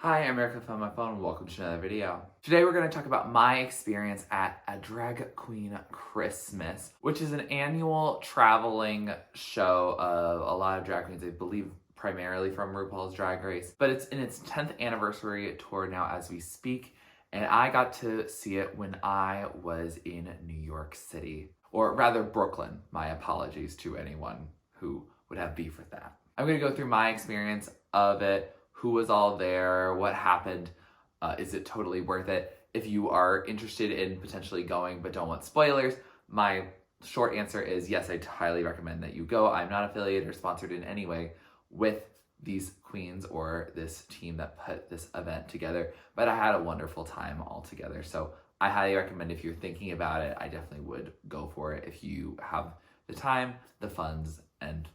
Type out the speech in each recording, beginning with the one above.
Hi, I'm Erica from my phone and welcome to another video. Today we're going to talk about my experience at a Drag Queen Christmas, which is an annual traveling show of a lot of drag queens, I believe primarily from RuPaul's Drag Race, but it's in its 10th anniversary tour now as we speak, and I got to see it when I was in New York City, or rather Brooklyn. My apologies to anyone who would have beef with that. I'm going to go through my experience of it, who was all there, what happened, is it totally worth it? If you are interested in potentially going but don't want spoilers, my short answer is yes, I highly recommend that you go. I'm not affiliated or sponsored in any way with these queens or this team that put this event together, but I had a wonderful time altogether. So I highly recommend, if you're thinking about it, I definitely would go for it if you have the time, the funds, and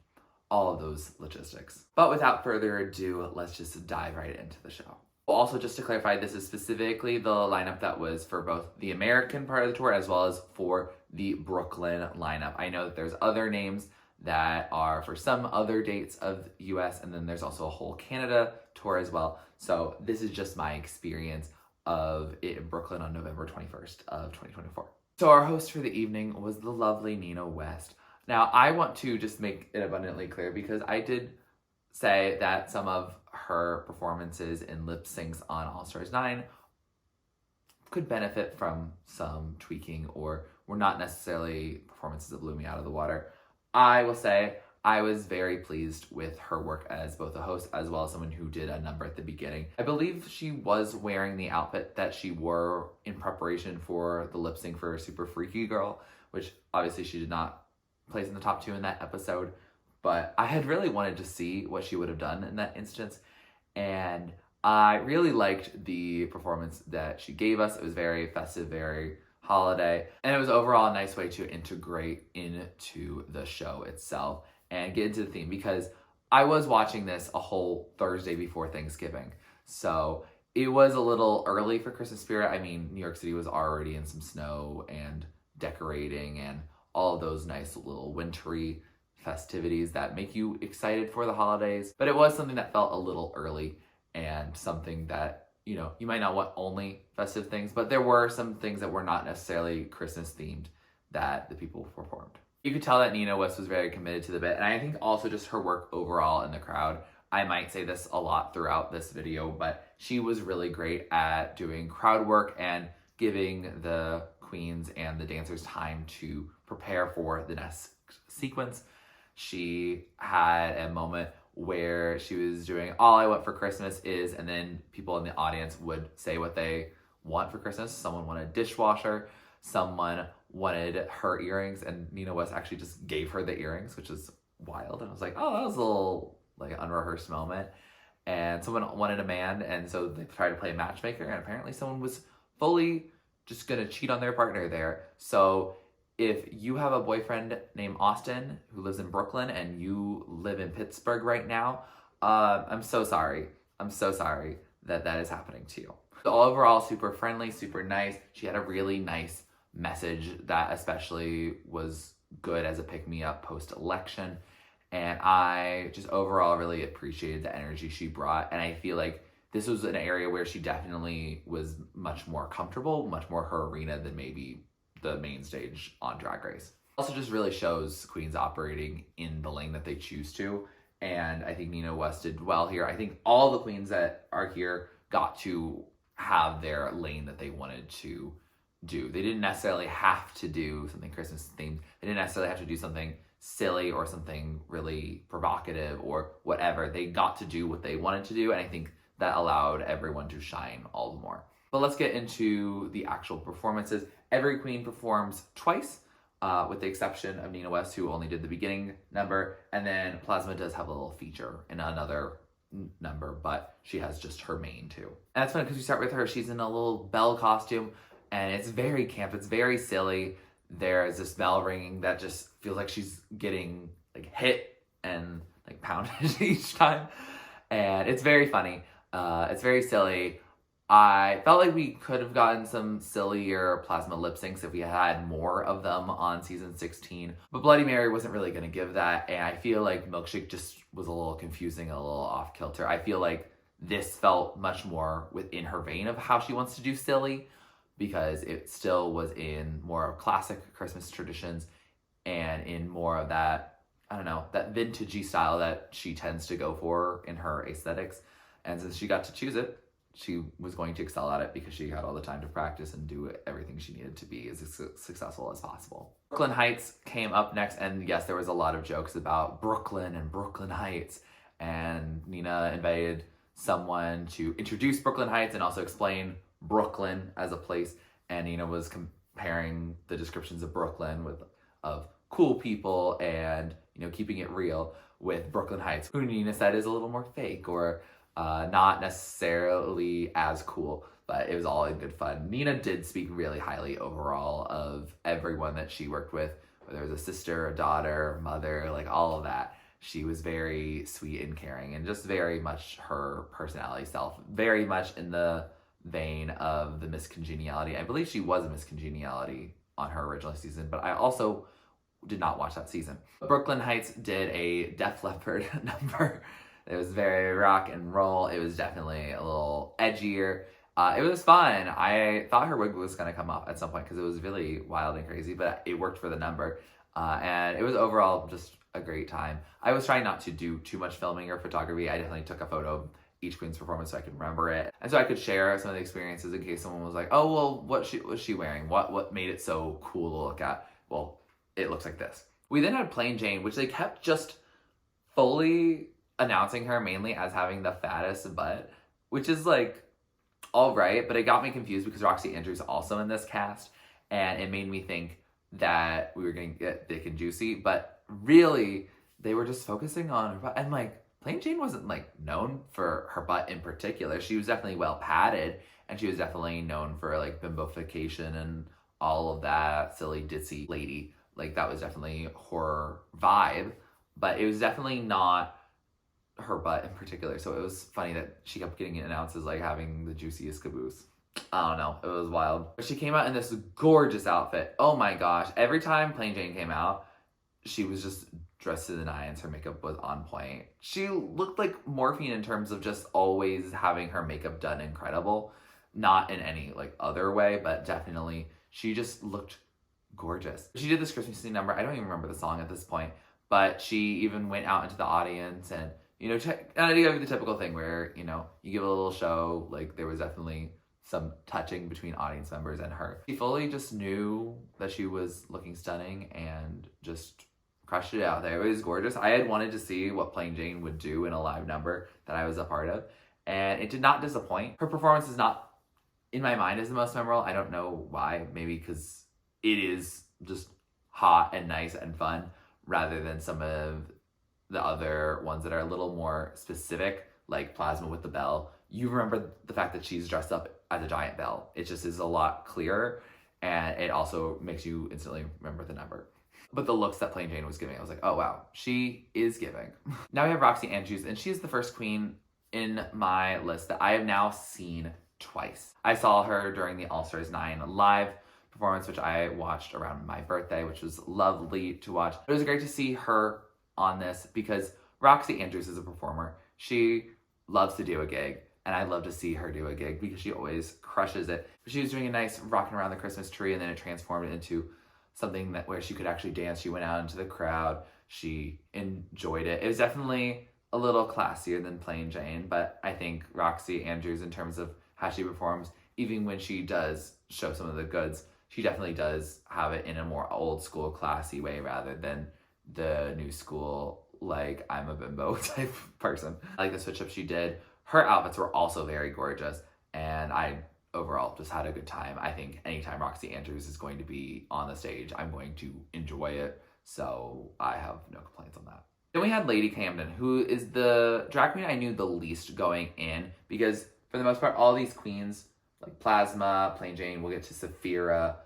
all of those logistics. But without further ado, let's just dive right into the show. Also, just to clarify, this is specifically the lineup that was for both the American part of the tour as well as for the Brooklyn lineup. I know that there's other names that are for some other dates of US, and then there's also a whole Canada tour as well. So this is just my experience of it in Brooklyn on November 21st of 2024. So our host for the evening was the lovely Nina West. Now, I want to just make it abundantly clear, because I did say that some of her performances in lip syncs on All Stars 9 could benefit from some tweaking, or were not necessarily performances that blew me out of the water. I will say I was very pleased with her work as both a host as well as someone who did a number at the beginning. I believe she was wearing the outfit that she wore in preparation for the lip sync for Super Freaky Girl, which obviously she did not place in the top 2 in that episode, but I had really wanted to see what she would have done in that instance, and I really liked the performance that she gave us. It was very festive, very holiday, and it was overall a nice way to integrate into the show itself and get into the theme, because I was watching this a whole Thursday before Thanksgiving, so it was a little early for Christmas spirit. I mean, New York City was already in some snow and decorating and all of those nice little wintry festivities that make you excited for the holidays. But it was something that felt a little early, and something that, you know, you might not want only festive things, but there were some things that were not necessarily Christmas themed that the people performed. You could tell that Nina West was very committed to the bit, and I think also just her work overall in the crowd. I might say this a lot throughout this video, but she was really great at doing crowd work and giving the queens and the dancers time to prepare for the next sequence. She had a moment where she was doing All I Want for Christmas Is, and then people in the audience would say what they want for Christmas. Someone wanted a dishwasher, someone wanted her earrings, and Nina West actually just gave her the earrings, which is wild. And I was like, oh, that was a little like unrehearsed moment. And someone wanted a man, and so they tried to play matchmaker, and apparently someone was fully just gonna cheat on their partner there. So if you have a boyfriend named Austin who lives in Brooklyn and you live in Pittsburgh right now, I'm so sorry. I'm so sorry that that is happening to you. So overall, super friendly, super nice. She had a really nice message that especially was good as a pick-me-up post-election. And I just overall really appreciated the energy she brought. And I feel like this was an area where she definitely was much more comfortable, much more her arena than maybe the main stage on Drag Race. Also just really shows queens operating in the lane that they choose to. And I think Nina West did well here. I think all the queens that are here got to have their lane that they wanted to do. They didn't necessarily have to do something Christmas themed. They didn't necessarily have to do something silly or something really provocative or whatever. They got to do what they wanted to do. And I think that allowed everyone to shine all the more. But let's get into the actual performances. Every queen performs twice, with the exception of Nina West, who only did the beginning number, and then Plasma does have a little feature in another number, but she has just her main too. And that's fun because we start with her. She's in a little bell costume, and it's very camp. It's very silly. There's this bell ringing that just feels like she's getting like hit and like pounded each time, and it's very funny. It's very silly. I felt like we could have gotten some sillier Plasma lip syncs if we had more of them on season 16. But Bloody Mary wasn't really going to give that. And I feel like Milkshake just was a little confusing, a little off kilter. I feel like this felt much more within her vein of how she wants to do silly, because it still was in more classic Christmas traditions and in more of that, I don't know, that vintagey style that she tends to go for in her aesthetics. And since she got to choose it, she was going to excel at it because she had all the time to practice and do everything she needed to be as successful as possible. Brooke Lynn Hytes came up next, and yes, there was a lot of jokes about Brooklyn and Brooke Lynn Hytes, and Nina invited someone to introduce Brooke Lynn Hytes and also explain Brooklyn as a place, and Nina was comparing the descriptions of Brooklyn of cool people and, you know, keeping it real, with Brooke Lynn Hytes, who Nina said is a little more fake or not necessarily as cool, but it was all in good fun. Nina did speak really highly overall of everyone that she worked with, whether it was a sister, a daughter, mother, like all of that. She was very sweet and caring and just very much her personality self, very much in the vein of the Miss Congeniality. I believe she was a Miss Congeniality on her original season, but I also did not watch that season. Brooke Lynn Hytes did a Def Leppard number. It was very rock and roll. It was definitely a little edgier. It was fun. I thought her wig was going to come off at some point because it was really wild and crazy, but it worked for the number. And it was overall just a great time. I was trying not to do too much filming or photography. I definitely took a photo of each queen's performance so I could remember it. And so I could share some of the experiences in case someone was like, oh, well, what was she wearing? What made it so cool to look at? Well, it looks like this. We then had Plain Jane, which they kept just fully announcing her mainly as having the fattest butt, which is like all right, but it got me confused because Roxxxy Andrews is also in this cast, and it made me think that we were going to get thick and juicy, but really they were just focusing on her butt. And like, Plain Jane wasn't like known for her butt in particular. She was definitely well padded, and she was definitely known for like bimbofication and all of that silly ditzy lady. Like that was definitely her vibe, but it was definitely not her butt in particular. So it was funny that she kept getting announced as like having the juiciest caboose. I don't know, it was wild. But she came out in this gorgeous outfit. Oh my gosh, every time Plain Jane came out, she was just dressed to the nines. Her makeup was on point. She looked like morphine in terms of just always having her makeup done incredible. Not in any like other way, but definitely she just looked gorgeous. She did this Christmas scene number. I don't even remember the song at this point, but she even went out into the audience and, you know, you have the typical thing where, you know, you give a little show. Like there was definitely some touching between audience members and her. She fully just knew that she was looking stunning and just crushed it out there. It was gorgeous. I had wanted to see what Plain Jane would do in a live number that I was a part of, and it did not disappoint. Her performance is not, in my mind, is the most memorable. I don't know why. Maybe because it is just hot and nice and fun rather than some of the other ones that are a little more specific, like Plasma with the bell. You remember the fact that she's dressed up as a giant bell. It just is a lot clearer, and it also makes you instantly remember the number. But the looks that Plain Jane was giving, I was like, oh wow, she is giving. Now we have Roxxxy Andrews, and she is the first queen in my list that I have now seen twice. I saw her during the All Stars 9 live performance, which I watched around my birthday, which was lovely to watch. It was great to see her on this because Roxxxy Andrews is a performer. She loves to do a gig, and I love to see her do a gig because she always crushes it. She was doing a nice rocking around the Christmas tree, and then it transformed into something where she could actually dance. She went out into the crowd. She enjoyed it. It was definitely a little classier than Plain Jane, but I think Roxxxy Andrews, in terms of how she performs, even when she does show some of the goods, she definitely does have it in a more old school, classy way rather than the new school, like I'm a bimbo type person. I like the switch up she did. Her outfits were also very gorgeous, and I overall just had a good time. I think anytime Roxxxy Andrews is going to be on the stage, I'm going to enjoy it. So I have no complaints on that. Then we had Lady Camden, who is the drag queen I knew the least going in, because for the most part, all these queens, like Plasma, Plain Jane, we'll get to Sapphira,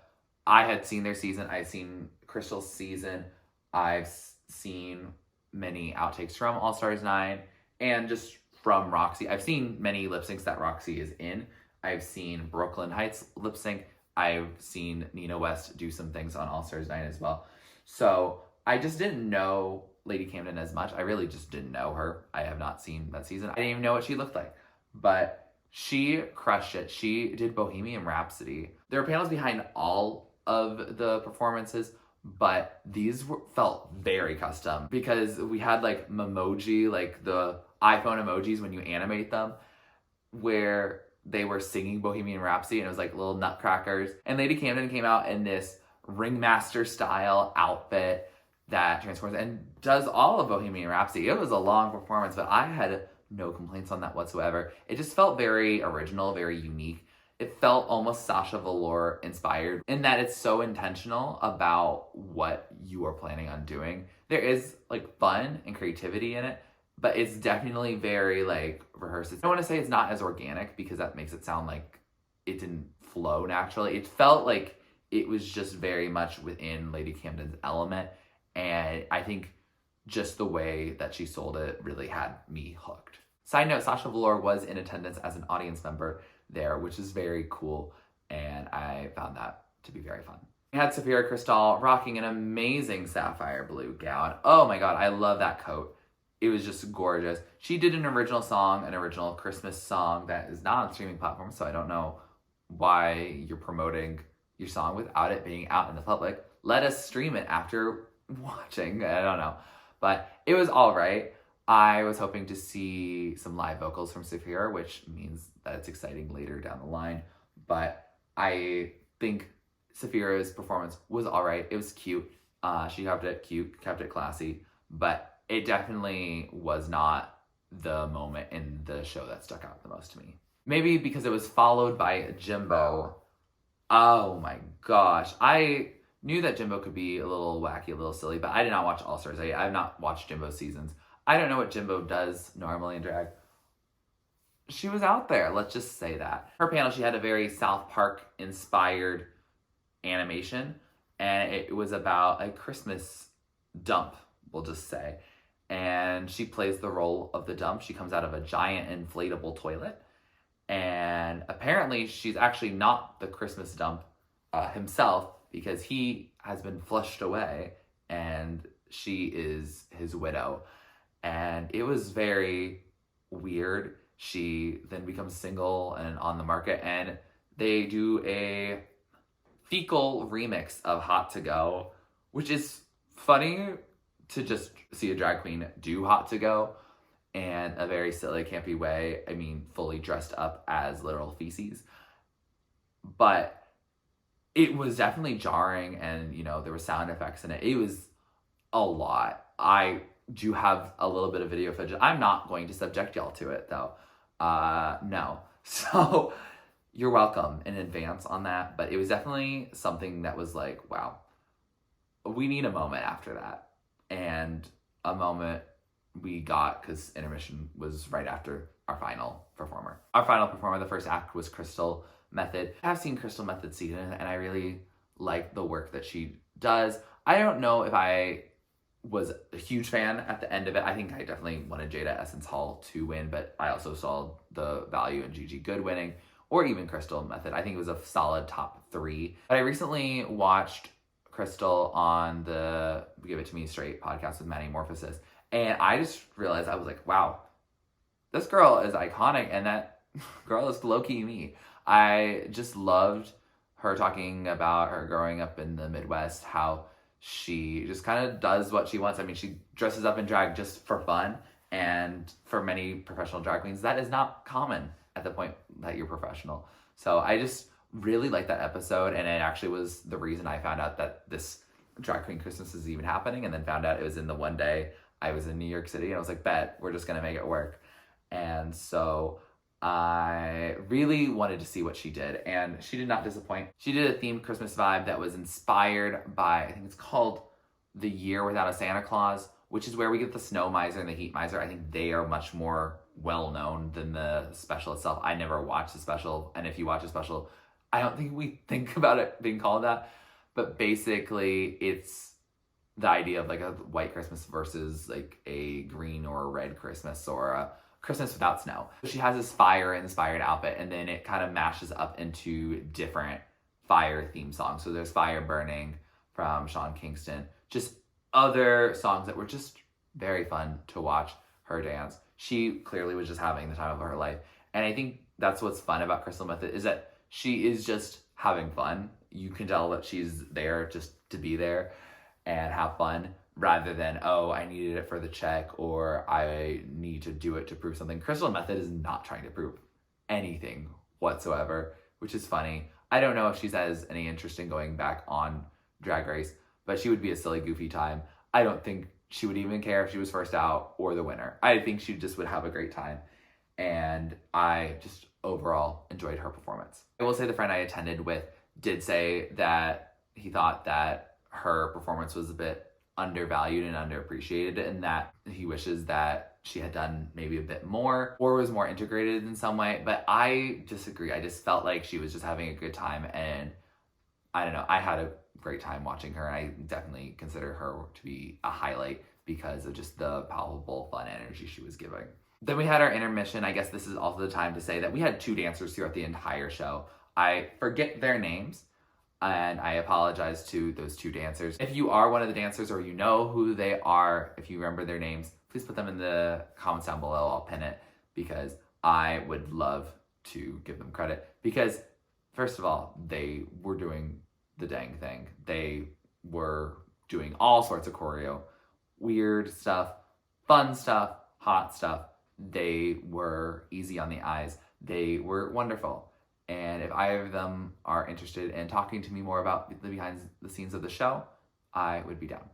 I had seen their season. I've seen Crystal's season. I've seen many outtakes from All Stars 9 and just from Roxxxy. I've seen many lip syncs that Roxxxy is in. I've seen Brooke Lynn Hytes lip sync. I've seen Nina West do some things on All Stars 9 as well. So I just didn't know Lady Camden as much. I really just didn't know her. I have not seen that season. I didn't even know what she looked like. but she crushed it. She did Bohemian Rhapsody. There were panels behind all of the performances, but felt very custom because we had like memoji, like the iPhone emojis when you animate them, where they were singing Bohemian Rhapsody and it was like little nutcrackers. And Lady Camden came out in this ringmaster style outfit that transforms and does all of Bohemian Rhapsody. It was a long performance, but I had no complaints on that whatsoever. It just felt very original, very unique. It felt almost Sasha Velour inspired in that it's so intentional about what you are planning on doing. There is like fun and creativity in it, but it's definitely very like rehearsed. I don't want to say it's not as organic because that makes it sound like it didn't flow naturally. It felt like it was just very much within Lady Camden's element. And I think just the way that she sold it really had me hooked. Side note, Sasha Velour was in attendance as an audience member there, which is very cool. And I found that to be very fun. We had Sapphira Cristal rocking an amazing sapphire blue gown. Oh my God, I love that coat. It was just gorgeous. She did an original song, an original Christmas song that is not on streaming platforms, so I don't know why you're promoting your song without it being out in the public. Let us stream it after watching. I don't know. But it was all right. I was hoping to see some live vocals from Sapphira, which means that it's exciting later down the line. But I think Sapphira's performance was all right. It was cute. She kept it cute, kept it classy, but it definitely was not the moment in the show that stuck out the most to me. Maybe because it was followed by Jimbo. Oh my gosh. I knew that Jimbo could be a little wacky, a little silly, but I did not watch All Stars 8. I have not watched Jimbo's seasons. I don't know what Jimbo does normally in drag. She was out there, let's just say that. Her panel, she had a very South Park inspired animation, and it was about a Christmas dump, we'll just say. And she plays the role of the dump. She comes out of a giant inflatable toilet. And apparently she's actually not the Christmas dump himself, because he has been flushed away and she is his widow. And it was very weird. She then becomes single and on the market, and they do a fecal remix of Hot to Go, which is funny to just see a drag queen do Hot to Go in a very silly, campy way. I mean, fully dressed up as literal feces. But it was definitely jarring, and, you know, there were sound effects in it. It was a lot. I do have a little bit of video footage. I'm not going to subject y'all to it, though. No. So you're welcome in advance on that. But it was definitely something that was like, wow, we need a moment after that. And a moment we got because intermission was right after our final performer. Our final performer, the first act, was Crystal Methyd. I've seen Crystal Methyd season, and I really like the work that she does. I don't know if I was a huge fan at the end of it. I think I definitely wanted Jada Essence Hall to win, but I also saw the value in Gigi Goode winning, or even Crystal Methyd. I think it was a solid top 3. But I recently watched Crystal on the Give It To Me Straight podcast with Metamorphosis, and I just realized, I was like, wow, this girl is iconic, and that girl is low-key me. I just loved her talking about her growing up in the Midwest, how she just kind of does what she wants. I mean, she dresses up in drag just for fun, and for many professional drag queens, that is not common at the point that you're professional. So I just really liked that episode, and it actually was the reason I found out that this Drag Queen Christmas is even happening, and then found out it was in the one day I was in New York City, and I was like, bet, we're just gonna make it work. And so I really wanted to see what she did, and she did not disappoint. She did a themed Christmas vibe that was inspired by, I think it's called The Year Without a Santa Claus, which is where we get the Snow Miser and the Heat Miser. I think they are much more well-known than the special itself. I never watched the special, and if you watch a special, I don't think we think about it being called that, but basically it's the idea of like a white Christmas versus like a green or a red Christmas, or a Christmas without snow. She has this fire-inspired outfit, and then it kind of mashes up into different fire theme songs. So there's Fire Burning from Sean Kingston, just other songs that were just very fun to watch her dance. She clearly was just having the time of her life. And I think that's what's fun about Crystal Methyd, is that she is just having fun. You can tell that she's there just to be there and have fun, rather than, oh, I needed it for the check, or I need to do it to prove something. Crystal Methyd is not trying to prove anything whatsoever, which is funny. I don't know if she has any interest in going back on Drag Race, but she would be a silly, goofy time. I don't think she would even care if she was first out or the winner. I think she just would have a great time. And I just overall enjoyed her performance. I will say the friend I attended with did say that he thought that her performance was a bit undervalued and underappreciated, and that he wishes that she had done maybe a bit more or was more integrated in some way. But I disagree. I just felt like she was just having a good time, and I don't know, I had a great time watching her, and I definitely consider her to be a highlight because of just the palpable fun energy she was giving. Then we had our intermission. I guess this is also the time to say that we had 2 dancers throughout the entire show. I forget their names, and I apologize to those 2 dancers. If you are one of the dancers, or you know who they are, if you remember their names, please put them in the comments down below. I'll pin it, because I would love to give them credit. Because first of all, they were doing the dang thing. They were doing all sorts of choreo, weird stuff, fun stuff, hot stuff. They were easy on the eyes. They were wonderful. And if either of them are interested in talking to me more about the behind the scenes of the show, I would be down.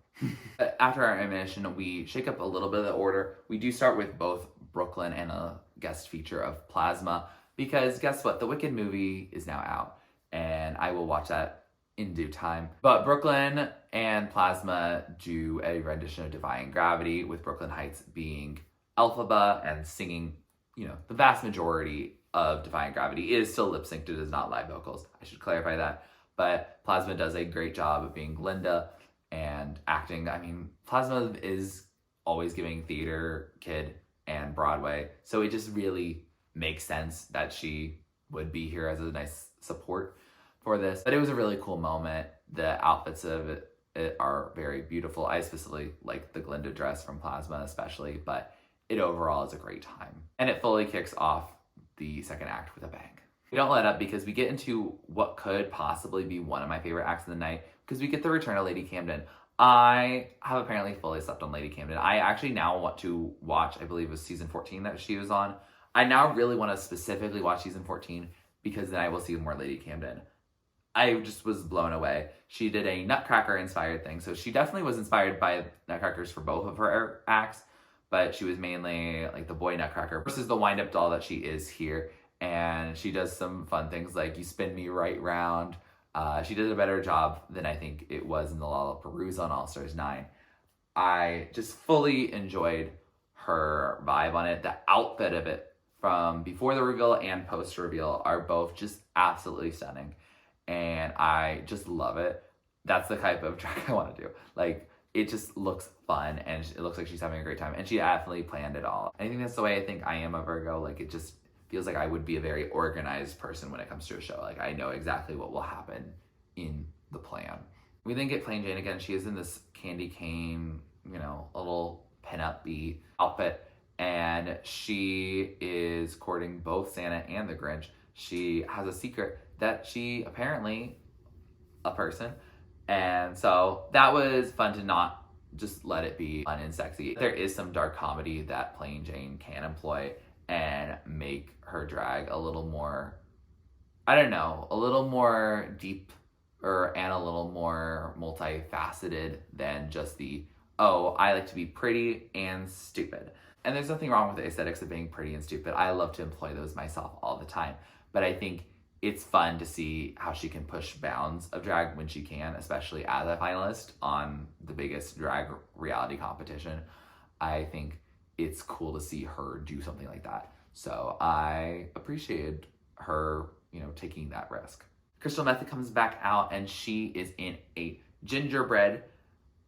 After our intermission, we shake up a little bit of the order. We do start with both Brooke Lynn and a guest feature of Plasma, because guess what? The Wicked movie is now out, and I will watch that in due time. But Brooke Lynn and Plasma do a rendition of Defying Gravity, with Brooke Lynn Hytes being Elphaba and singing, you know, the vast majority of Defying Gravity. It is still lip synced, it is not live vocals. I should clarify that. But Plasma does a great job of being Linda and acting. I mean, Plasma is always giving theater kid and Broadway, so it just really makes sense that she would be here as a nice support for this. But it was a really cool moment. The outfits of it are very beautiful. I especially like the Glinda dress from Plasma especially, but it overall is a great time. And it fully kicks off the second act with a bang. We don't let up, because we get into what could possibly be one of my favorite acts of the night, because we get the return of Lady Camden. I have apparently fully slept on Lady Camden. I actually now want to watch, I believe it was season 14 that she was on. I now really want to specifically watch season 14, because then I will see more Lady Camden. I just was blown away. She did a Nutcracker inspired thing. So she definitely was inspired by Nutcrackers for both of her acts, but she was mainly like the boy Nutcracker versus the wind-up doll that she is here. And she does some fun things like You Spin Me Right Round. She did a better job than I think it was in the Lollapalooza on All Stars 9. I just fully enjoyed her vibe on it. The outfit of it from before the reveal and post reveal are both just absolutely stunning. And I just love it. That's the type of drag I want to do. Like, it just looks fun, and it looks like she's having a great time, and she definitely planned it all. I think that's the way I think I am a Virgo. Like, it just feels like I would be a very organized person when it comes to a show. Like, I know exactly what will happen in the plan. We then get Plain Jane again. She is in this candy cane, you know, a little pinup-y outfit, and she is courting both Santa and the Grinch. She has a secret that she apparently a person. And so that was fun to not just let it be fun and sexy. There is some dark comedy that Plain Jane can employ and make her drag a little more, I don't know, a little more deep and a little more multifaceted than just the, oh, I like to be pretty and stupid. And there's nothing wrong with the aesthetics of being pretty and stupid. I love to employ those myself all the time. But I think it's fun to see how she can push bounds of drag when she can, especially as a finalist on the biggest drag reality competition. I think it's cool to see her do something like that. So I appreciated her, you know, taking that risk. Crystal Methyd comes back out, and she is in a gingerbread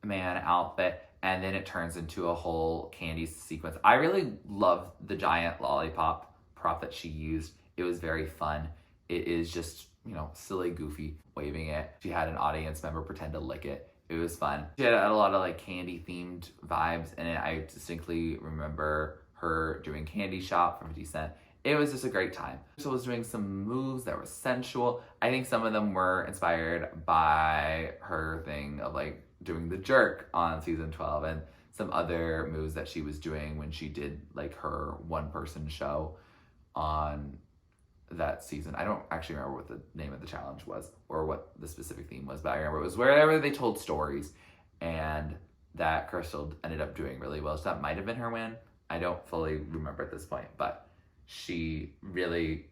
man outfit, and then it turns into a whole candy sequence. I really love the giant lollipop prop that she used. It was very fun. It is just, you know, silly, goofy, waving it. She had an audience member pretend to lick it. It was fun. She had a lot of like candy themed vibes, and I distinctly remember her doing Candy Shop from 50 Cent It was just a great time. Crystal was doing some moves that were sensual. I think some of them were inspired by her thing of like doing the jerk on season 12 and some other moves that she was doing when she did like her one-person show on that season. I don't actually remember what the name of the challenge was or what the specific theme was, but I remember it was wherever they told stories, and that Crystal ended up doing really well. So that might have been her win. I don't fully remember at this point, but she really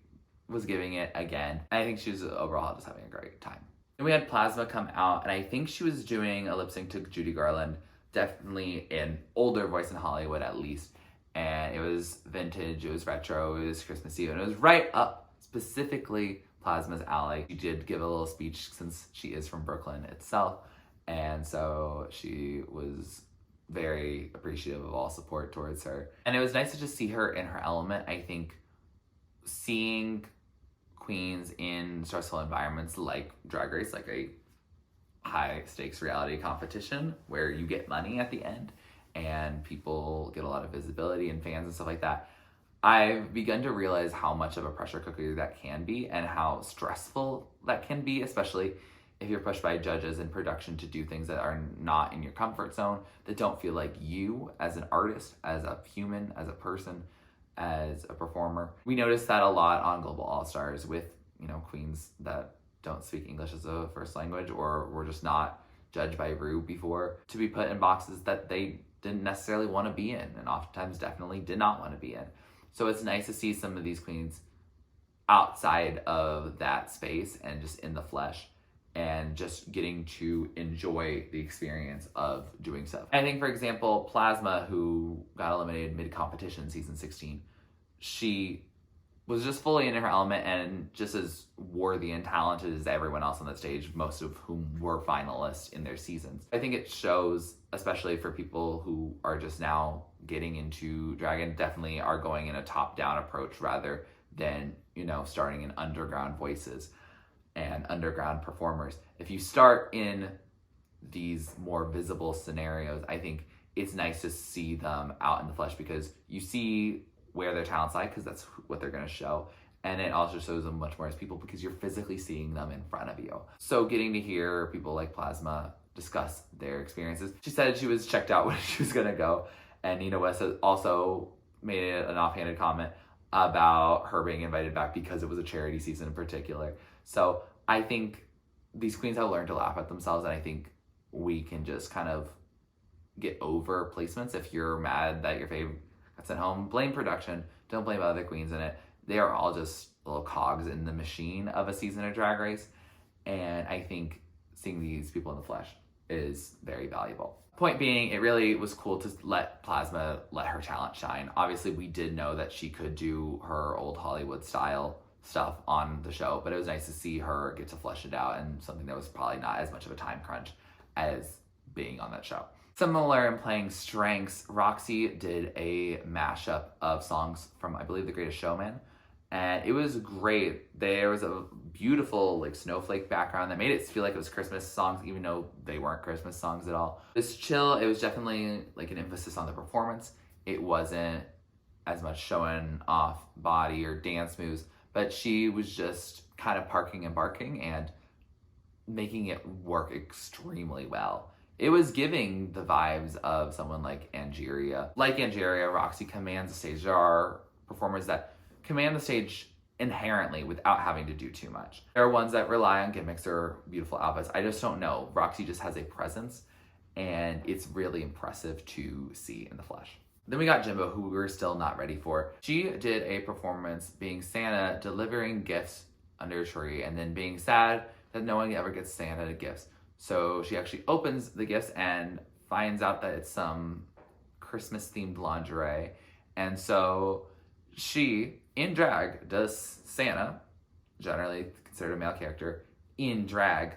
was giving it again. And I think she was overall just having a great time. And we had Plasma come out, and I think she was doing a lip sync to Judy Garland, definitely an older voice in Hollywood at least. And it was vintage, it was retro, it was Christmassy, and it was right up specifically Plasma's alley. She did give a little speech since she is from Brooklyn itself, and so she was very appreciative of all support towards her. And it was nice to just see her in her element. I think seeing queens in stressful environments like Drag Race, like a high stakes reality competition where you get money at the end and people get a lot of visibility and fans and stuff like that, I've begun to realize how much of a pressure cooker that can be and how stressful that can be, especially if you're pushed by judges in production to do things that are not in your comfort zone, that don't feel like you as an artist, as a human, as a person, as a performer. We noticed that a lot on Global All-Stars with, you know, queens that don't speak English as a first language or were just not judged by Rue before, to be put in boxes that they didn't necessarily want to be in, and oftentimes definitely did not want to be in. So it's nice to see some of these queens outside of that space and just in the flesh and just getting to enjoy the experience of doing so. I think, for example, Plasma, who got eliminated mid-competition season 16, she was just fully in her element and just as worthy and talented as everyone else on the stage, most of whom were finalists in their seasons. I think it shows, especially for people who are just now getting into drag and definitely are going in a top-down approach rather than, you know, starting in underground voices and underground performers. If you start in these more visible scenarios, I think it's nice to see them out in the flesh because you see where their talents lie because that's what they're going to show. And it also shows them much more as people because you're physically seeing them in front of you. So getting to hear people like Plasma discuss their experiences. She said she was checked out when she was going to go. And Nina West has also made an offhanded comment about her being invited back because it was a charity season in particular. So I think these queens have learned to laugh at themselves, and I think we can just kind of get over placements. If you're mad that your fave got sent home, blame production. Don't blame other queens in it. They are all just little cogs in the machine of a season of Drag Race, and I think seeing these people in the flesh is very valuable. Point being, it really was cool to let Plasma let her talent shine. Obviously, we did know that she could do her old Hollywood style stuff on the show, but it was nice to see her get to flesh it out and something that was probably not as much of a time crunch as being on that show. Similar in playing strengths, Roxxxy did a mashup of songs from, I believe, The Greatest Showman, and it was great. There was a beautiful like snowflake background that made it feel like it was Christmas songs, even though they weren't Christmas songs at all. This chill, it was definitely like an emphasis on the performance. It wasn't as much showing off body or dance moves, but she was just kind of parking and barking and making it work extremely well. It was giving the vibes of someone like Angeria. Like Angeria, Roxxxy commands the stage. There are performers that command the stage inherently without having to do too much. There are ones that rely on gimmicks or beautiful outfits. I just don't know. Roxxxy just has a presence, and it's really impressive to see in the flesh. Then we got Jimbo, who we were still not ready for. She did a performance being Santa, delivering gifts under a tree, and then being sad that no one ever gets Santa gifts. So she actually opens the gifts and finds out that it's some Christmas-themed lingerie. And so she, in drag, does Santa, generally considered a male character, in drag,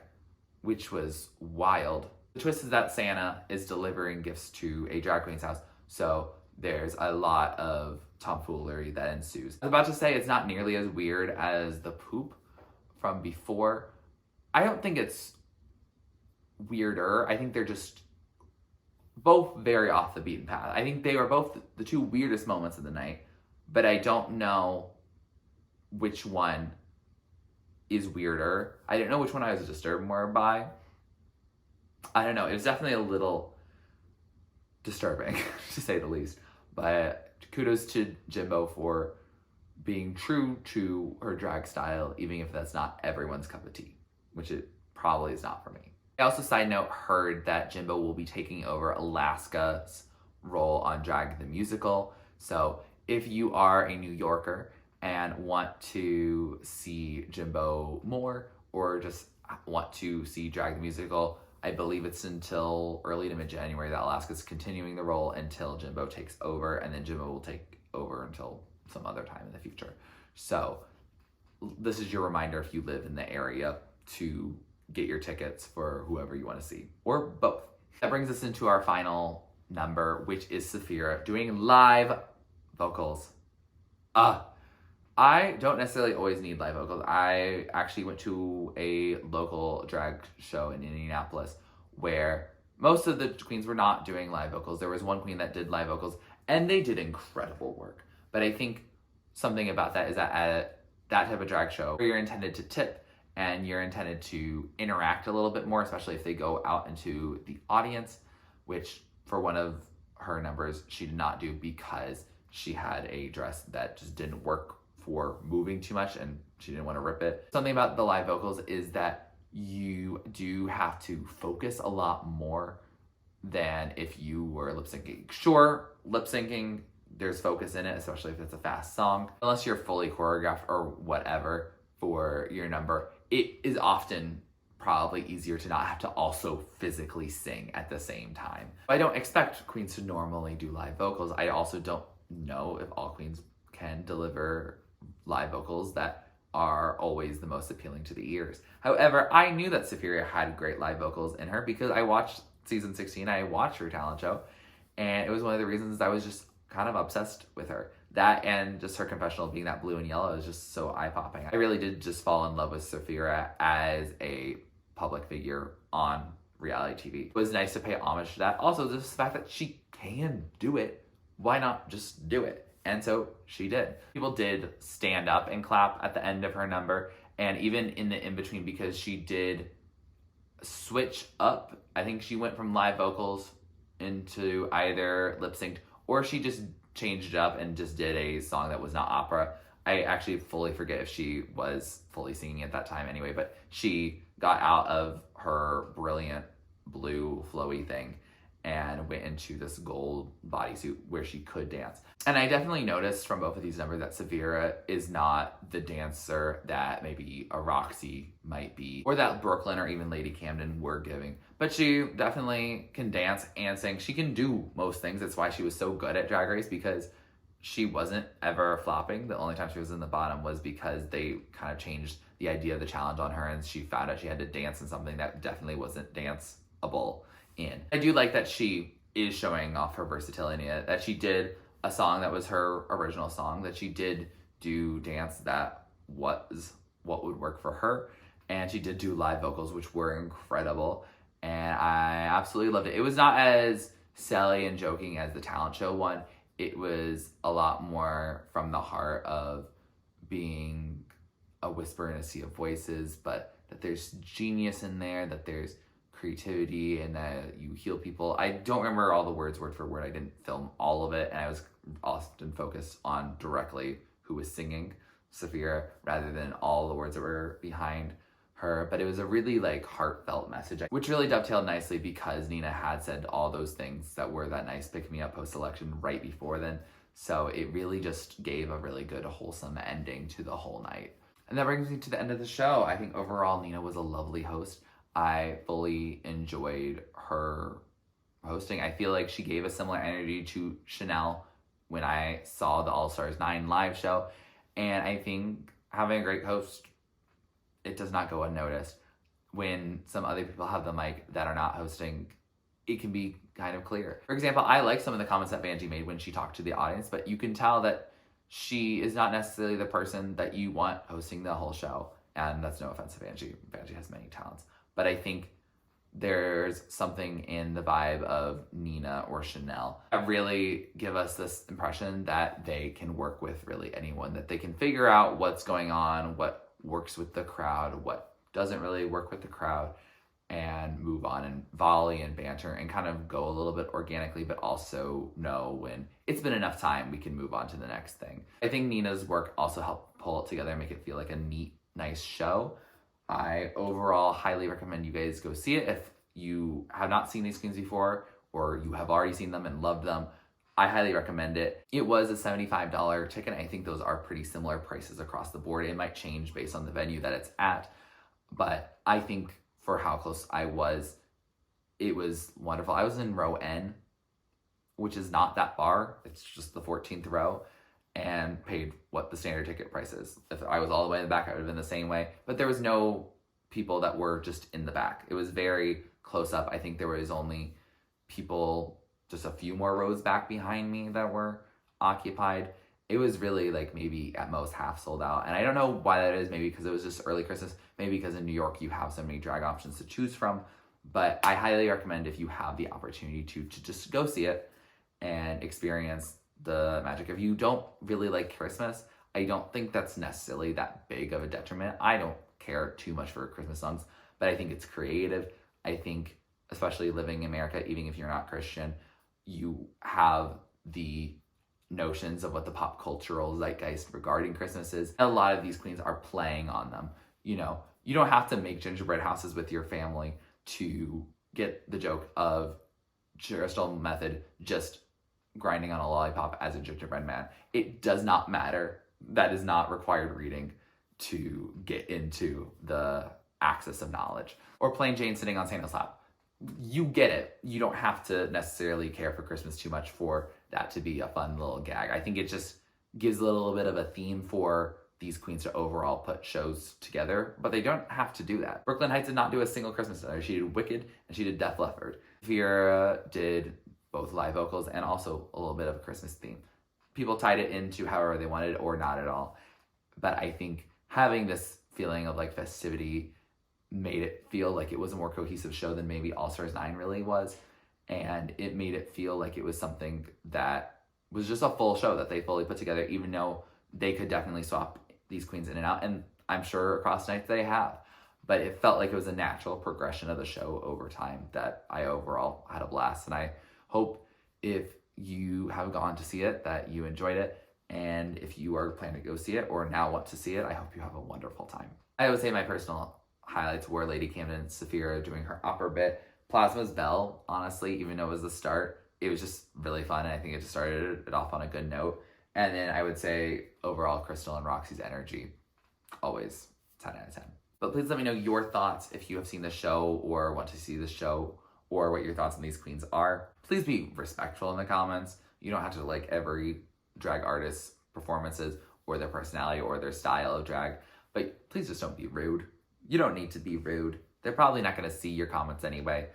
which was wild. The twist is that Santa is delivering gifts to a drag queen's house. So there's a lot of tomfoolery that ensues. I was about to say it's not nearly as weird as the poop from before. I don't think it's weirder. I think they're just both very off the beaten path. I think they were both the two weirdest moments of the night, but I don't know which one is weirder. I didn't know which one I was disturbed more by. I don't know. It was definitely a little disturbing, to say the least. But kudos to Jimbo for being true to her drag style, even if that's not everyone's cup of tea, which it probably is not for me. I also, side note, heard that Jimbo will be taking over Alaska's role on Drag the Musical. So if you are a New Yorker and want to see Jimbo more, or just want to see Drag the Musical, I believe it's until early to mid-January that Alaska's continuing the role until Jimbo takes over, and then Jimbo will take over until some other time in the future. So this is your reminder, if you live in the area, to get your tickets for whoever you want to see, or both. That brings us into our final number, which is Sapphira doing live vocals. I don't necessarily always need live vocals. I actually went to a local drag show in Indianapolis where most of the queens were not doing live vocals. There was one queen that did live vocals, and they did incredible work. But I think something about that is that at that type of drag show, where you're intended to tip and you're intended to interact a little bit more, especially if they go out into the audience, which for one of her numbers, she did not do because she had a dress that just didn't work for moving too much and she didn't want to rip it. Something about the live vocals is that you do have to focus a lot more than if you were lip syncing. Sure, lip syncing, there's focus in it, especially if it's a fast song. Unless you're fully choreographed or whatever for your number, it is often probably easier to not have to also physically sing at the same time. I don't expect queens to normally do live vocals. I also don't know if all queens can deliver live vocals that are always the most appealing to the ears. However, I knew that Sapphira had great live vocals in her because I watched season 16, I watched her talent show, and it was one of the reasons I was just kind of obsessed with her. That and just her confessional being that blue and yellow is just so eye-popping. I really did just fall in love with Sapphira as a public figure on reality TV. It was nice to pay homage to that. Also, just the fact that she can do it. Why not just do it? And so she did. People did stand up and clap at the end of her number, and even in the in-between, because she did switch up. I think she went from live vocals into either lip-synced, or she just changed it up and just did a song that was not opera. I actually fully forget if she was fully singing at that time anyway, but she got out of her brilliant blue flowy thing and went into this gold bodysuit where she could dance. And I definitely noticed from both of these numbers that Sapphira is not the dancer that maybe a Roxxxy might be, or that Brooke Lynn or even Lady Camden were giving. But she definitely can dance and sing. She can do most things. That's why she was so good at Drag Race, because she wasn't ever flopping. The only time she was in the bottom was because they kind of changed the idea of the challenge on her, and she found out she had to dance in something that definitely wasn't danceable in. I do like that she is showing off her versatility, that she did a song that was her original song, that she did do dance that was what would work for her, and she did do live vocals, which were incredible, and I absolutely loved it. It was not as silly and joking as the talent show one. It was a lot more from the heart of being a whisper in a sea of voices, but that there's genius in there, that there's creativity, and that you heal people. I don't remember all the words word for word. I didn't film all of it, and I was often focused on directly who was singing Sapphira rather than all the words that were behind her. But it was a really heartfelt message, which really dovetailed nicely because Nina had said all those things that were that nice pick-me-up post-election right before then. So it really just gave a really good, wholesome ending to the whole night. And that brings me to the end of the show. I think overall Nina was a lovely host. I fully enjoyed her hosting. I feel like she gave a similar energy to Chanel when I saw the All Stars 9 live show. And I think having a great host, it does not go unnoticed. When some other people have the mic that are not hosting, it can be kind of clear. For example, I like some of the comments that Vanjie made when she talked to the audience, but you can tell that she is not necessarily the person that you want hosting the whole show. And that's no offense to Vanjie. Vanjie has many talents. But I think there's something in the vibe of Nina or Chanel that really give us this impression that they can work with really anyone, that they can figure out what's going on, what works with the crowd, what doesn't really work with the crowd, and move on and volley and banter and kind of go a little bit organically, but also know when it's been enough time, we can move on to the next thing. I think Nina's work also helped pull it together and make it feel like a neat, nice show. I overall highly recommend you guys go see it. If you have not seen these queens before, or you have already seen them and loved them, I highly recommend it. It was a $75 ticket. I think those are pretty similar prices across the board. It might change based on the venue that it's at, but I think for how close I was, it was wonderful. I was in row N, which is not that far. It's just the 14th row, and paid what the standard ticket price is. If I was all the way in the back, I would have been the same way. But there was no people that were just in the back. It was very close up. I think there was only people just a few more rows back behind me that were occupied. It was really like maybe at most half sold out. And I don't know why that is. Maybe because it was just early Christmas. Maybe because in New York you have so many drag options to choose from. But I highly recommend, if you have the opportunity to just go see it and experience the magic. If you don't really like Christmas, I don't think that's necessarily that big of a detriment. I don't care too much for Christmas songs, but I think it's creative. I think, especially living in America, even if you're not Christian, you have the notions of what the pop cultural zeitgeist regarding Christmas is. A lot of these queens are playing on them. You know, you don't have to make gingerbread houses with your family to get the joke of Crystal Methyd just grinding on a lollipop as a gingerbread man. It does not matter. That is not required reading to get into the axis of knowledge. Or plain Jane sitting on Santa's lap. You get it. You don't have to necessarily care for Christmas too much for that to be a fun little gag. I think it just gives a little bit of a theme for these queens to overall put shows together, but they don't have to do that. Brooke Lynn Hytes did not do a single Christmas dinner. She did Wicked and she did Def Leppard. Sapphira did both live vocals and also a little bit of a Christmas theme. People tied it into however they wanted or not at all. But I think having this feeling of like festivity made it feel like it was a more cohesive show than maybe All Stars 9 really was. And it made it feel like it was something that was just a full show that they fully put together, even though they could definitely swap these queens in and out. And I'm sure across nights they have. But it felt like it was a natural progression of the show over time that I overall had a blast. And I hope if you have gone to see it that you enjoyed it. And if you are planning to go see it or now want to see it, I hope you have a wonderful time. I would say my personal highlights were Lady Camden and Sapphira doing her opera bit. Plasma's Belle, honestly, even though it was the start, it was just really fun. And I think it just started it off on a good note. And then I would say overall, Cristal and Roxxxy's energy, always 10 out of 10. But please let me know your thoughts if you have seen the show or want to see the show, or what your thoughts on these queens are. Please be respectful in the comments. You don't have to like every drag artist's performances or their personality or their style of drag, but please just don't be rude. You don't need to be rude. They're probably not going to see your comments anyway.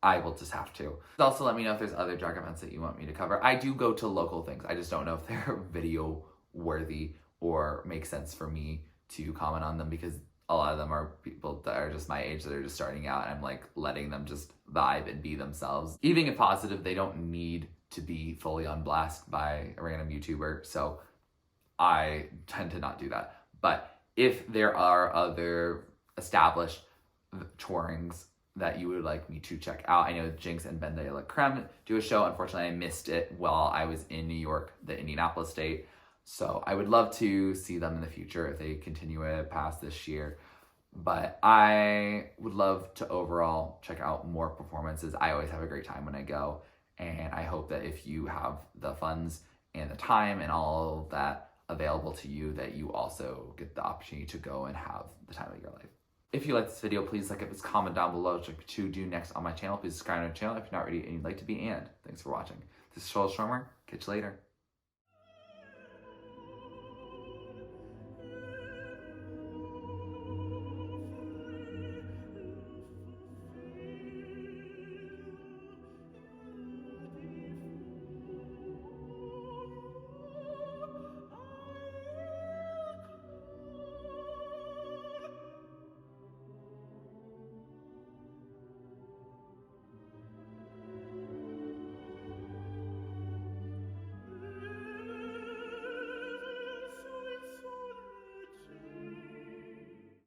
I will just have to. Also, let me know if there's other drag events that you want me to cover. I do go to local things. I just don't know if they're video worthy or make sense for me to comment on them, because a lot of them are people that are just my age that are just starting out, and I'm like letting them just vibe and be themselves. Even if positive, they don't need to be fully on blast by a random YouTuber. So I tend to not do that. But if there are other established tourings that you would like me to check out, I know Jinx and Ben de la Creme do a show. Unfortunately, I missed it while I was in New York, the Indianapolis date. So I would love to see them in the future if they continue it past this year. But I would love to overall check out more performances. I always have a great time when I go. And I hope that if you have the funds and the time and all of that available to you, that you also get the opportunity to go and have the time of your life. If you like this video, please like it, please comment down below what to do next on my channel. Please subscribe to my channel if you're not already and you'd like to be. And thanks for watching. This is TurtleStormer. Catch you later.